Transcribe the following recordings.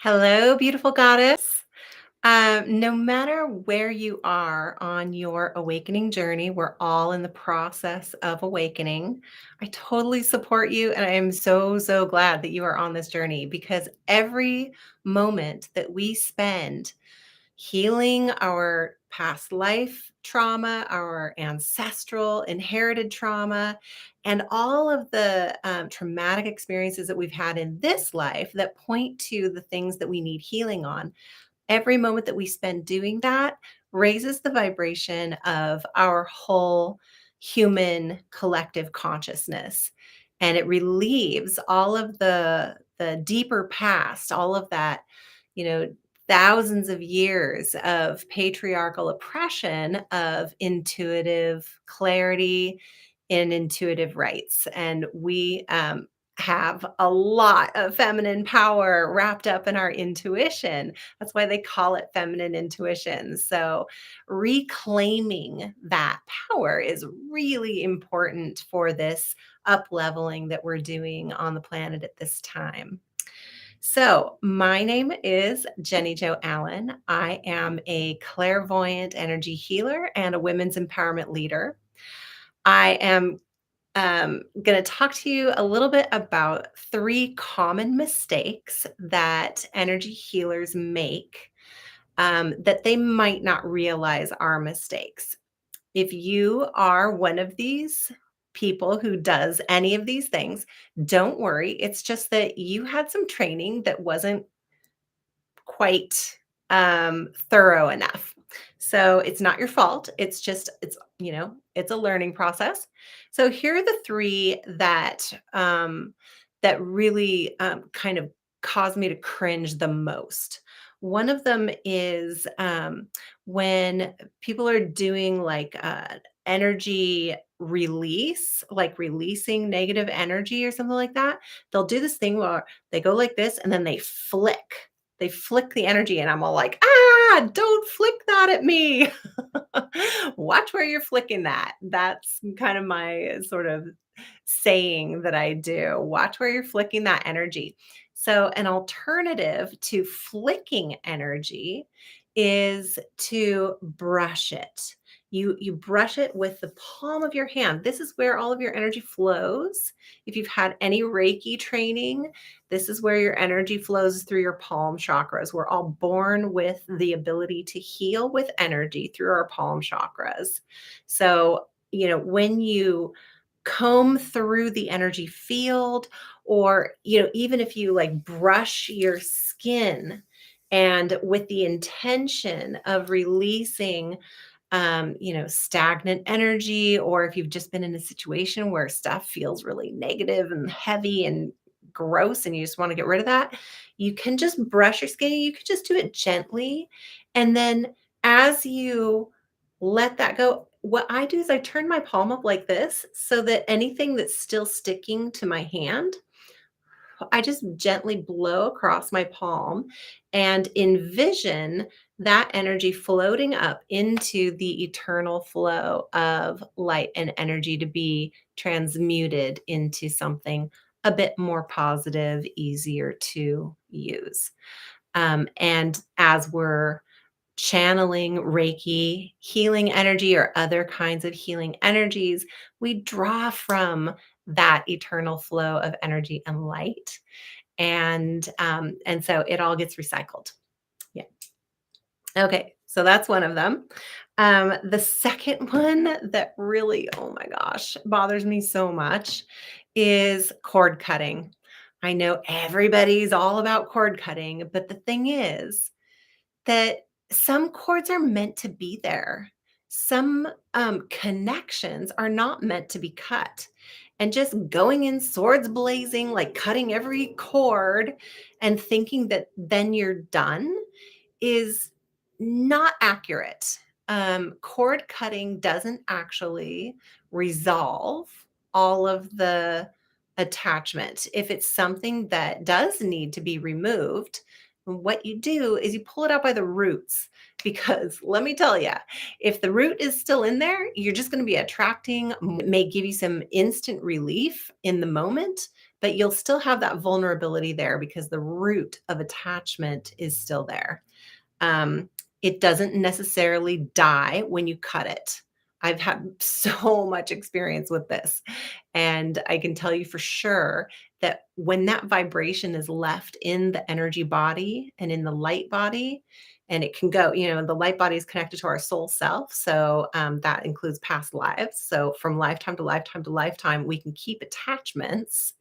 Hello, beautiful goddess. No matter where you are on your awakening journey, we're all in the process of awakening. I totally support you, and I am so, so glad that you are on this journey because every moment that we spend healing our past life trauma, our ancestral inherited trauma, and all of the traumatic experiences that we've had in this life that point to the things that we need healing on. Every moment that we spend doing that raises the vibration of our whole human collective consciousness. And it relieves all of the deeper past, all of that, you know, thousands of years of patriarchal oppression of intuitive clarity and intuitive rights. And we have a lot of feminine power wrapped up in our intuition. That's why they call it feminine intuition. So, reclaiming that power is really important for this up leveling that we're doing on the planet at this time. So, my name is Jenny Jo Allen. I am a clairvoyant energy healer and a women's empowerment leader. I am going to talk to you a little bit about three common mistakes that energy healers make that they might not realize are mistakes. If you are one of these people who does any of these things, don't worry. It's just that you had some training that wasn't quite thorough enough. So it's not your fault. It's just, it's a learning process. So here are the three that really kind of caused me to cringe the most. One of them is when people are doing like energy release, like releasing negative energy or something like that. They'll do this thing where they go like this and then they flick the energy, and I'm all like, "Ah, don't flick that at me." Watch where you're flicking that. That's kind of my sort of saying that I do. Watch where you're flicking that energy. So, an alternative to flicking energy is to brush it. You brush it with the palm of your hand. This is where all of your energy flows. If you've had any Reiki training, this is where your energy flows through your palm chakras. We're all born with the ability to heal with energy through our palm chakras. So, when you comb through the energy field, or even if you like brush your skin and with the intention of releasing stagnant energy, or if you've just been in a situation where stuff feels really negative and heavy and gross and you just want to get rid of that, you can just brush your skin. You could just do it gently. And then as you let that go, what I do is I turn my palm up like this so that anything that's still sticking to my hand, I just gently blow across my palm and envision that energy floating up into the eternal flow of light and energy to be transmuted into something a bit more positive, easier to use. And as we're channeling Reiki, healing energy, or other kinds of healing energies, we draw from that eternal flow of energy and light. And so it all gets recycled. Yeah. Okay. So that's one of them. The second one that really, oh my gosh, bothers me so much is cord cutting. I know everybody's all about cord cutting, but the thing is, that some chords are meant to be there. Some connections are not meant to be cut. And just going in swords blazing, like cutting every cord and thinking that then you're done is not accurate. Cord cutting doesn't actually resolve all of the attachment. If it's something that does need to be removed, what you do is you pull it out by the roots. Because let me tell you, if the root is still in there, you're just going to be attracting, may give you some instant relief in the moment, but you'll still have that vulnerability there because the root of attachment is still there. Um, it doesn't necessarily die when you cut it. I've had so much experience with this. And I can tell you for sure that when that vibration is left in the energy body and in the light body, and it can go, the light body is connected to our soul self. So that includes past lives. So from lifetime to lifetime to lifetime, we can keep attachments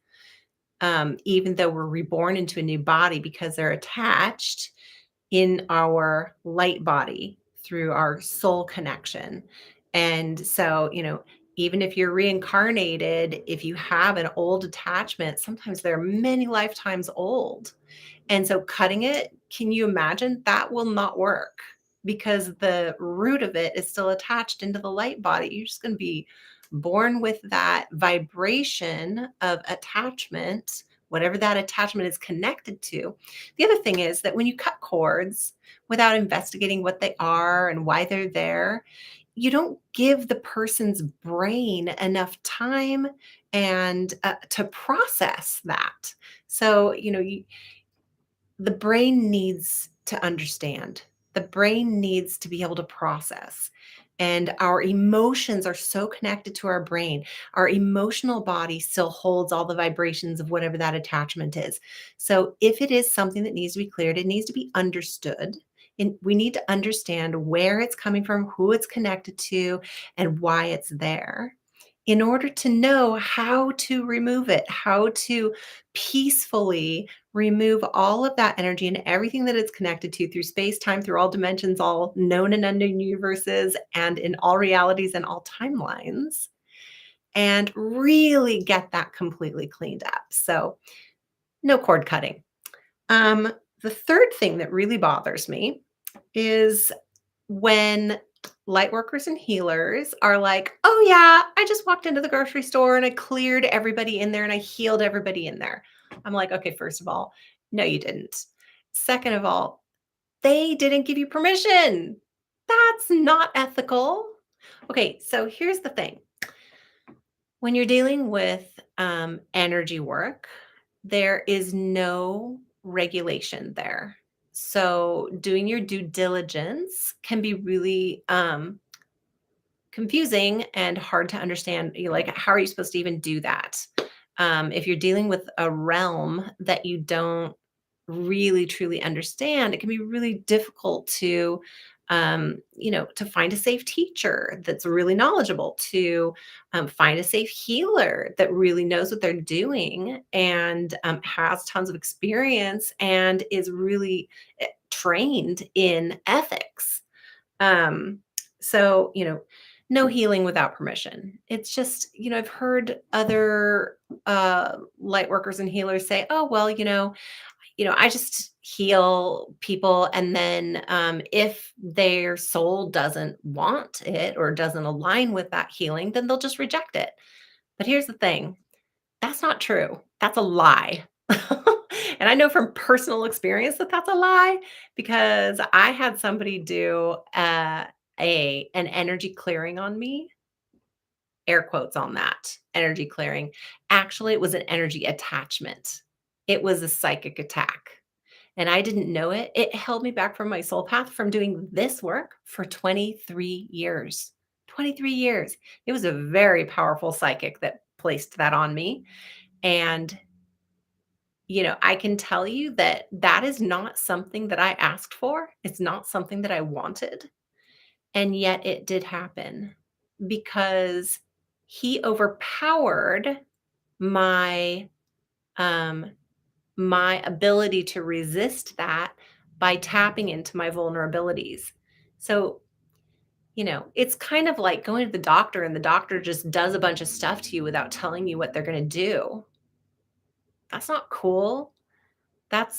even though we're reborn into a new body because they're attached in our light body through our soul connection. And so, even if you're reincarnated, if you have an old attachment, sometimes they're many lifetimes old. And so cutting it, can you imagine? That will not work because the root of it is still attached into the light body. You're just going to be born with that vibration of attachment, whatever that attachment is connected to. The other thing is that when you cut cords without investigating what they are and why they're there, you don't give the person's brain enough time and to process that. So, the brain needs to understand. The brain needs to be able to process. And our emotions are so connected to our brain. Our emotional body still holds all the vibrations of whatever that attachment is. So, if it is something that needs to be cleared, it needs to be understood. And we need to understand where it's coming from, who it's connected to, and why it's there in order to know how to remove it, how to peacefully remove all of that energy and everything that it's connected to through space, time, through all dimensions, all known and unknown universes, and in all realities and all timelines, and really get that completely cleaned up. So, no cord cutting. Um, the third thing that really bothers me is when light workers and healers are like, oh, yeah, I just walked into the grocery store and I cleared everybody in there and I healed everybody in there. I'm like, okay, first of all, no, you didn't. Second of all, they didn't give you permission. That's not ethical. Okay, so here's the thing when you're dealing with energy work, there is no regulation there. So, doing your due diligence can be really confusing and hard to understand. Like, how are you supposed to even do that? If you're dealing with a realm that you don't really truly understand, it can be really difficult to find a safe teacher that's really knowledgeable, to find a safe healer that really knows what they're doing and has tons of experience and is really trained in ethics. Um, so, no healing without permission. It's just, I've heard other light workers and healers say, oh, well, I just heal people. And then if their soul doesn't want it or doesn't align with that healing, then they'll just reject it. But here's the thing that's not true. That's a lie. And I know from personal experience that that's a lie because I had somebody do an energy clearing on me, air quotes on that energy clearing. Actually, it was an energy attachment. It was a psychic attack and I didn't know it. It held me back from my soul path from doing this work for 23 years. 23 years. It was a very powerful psychic that placed that on me. And, I can tell you that that is not something that I asked for. It's not something that I wanted. And yet it did happen because he overpowered my um my ability to resist that by tapping into my vulnerabilities. So, it's kind of like going to the doctor and the doctor just does a bunch of stuff to you without telling you what they're going to do. That's not cool. That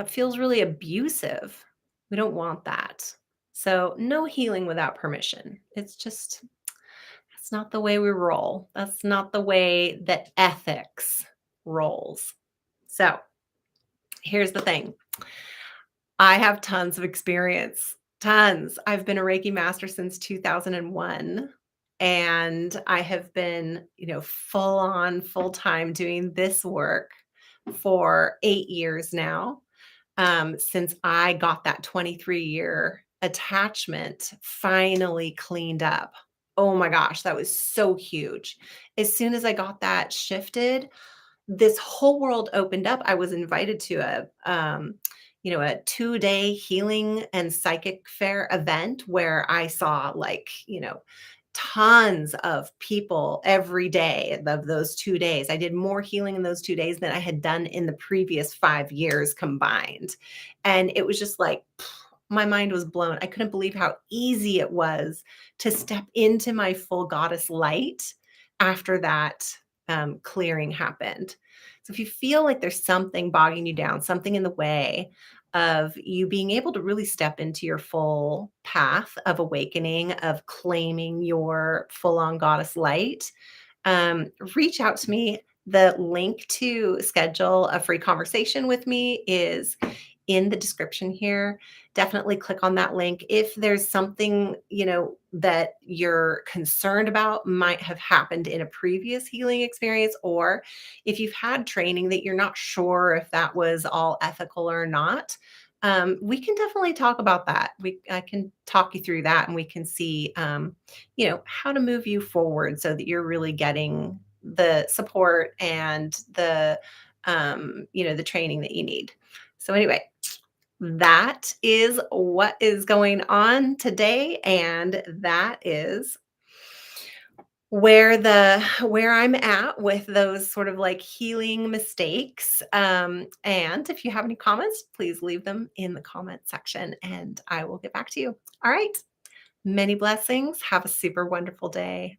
feels really abusive. We don't want that. So, no healing without permission. That's not the way we roll. That's not the way that ethics rolls. So, here's the thing. I have tons of experience, tons. I've been a Reiki master since 2001. And I have been, full on, full time doing this work for 8 years now, since I got that 23-year attachment finally cleaned up. Oh my gosh, that was so huge. As soon as I got that shifted, this whole world opened up. I was invited to a 2-day healing and psychic fair event where I saw tons of people every day of those 2 days. I did more healing in those 2 days than I had done in the previous 5 years combined. And it was just like, my mind was blown. I couldn't believe how easy it was to step into my full goddess light after that clearing happened. So if you feel like there's something bogging you down, something in the way of you being able to really step into your full path of awakening, of claiming your full on goddess light, reach out to me. The link to schedule a free conversation with me is in the description here. Definitely click on that link. If there's something, that you're concerned about might have happened in a previous healing experience, or if you've had training that you're not sure if that was all ethical or not, we can definitely talk about that. I can talk you through that and we can see, how to move you forward so that you're really getting the support and the training that you need. So anyway, that is what is going on today, and that is where I'm at with those sort of like healing mistakes. And if you have any comments, please leave them in the comment section and I will get back to you. All right. Many blessings. Have a super wonderful day.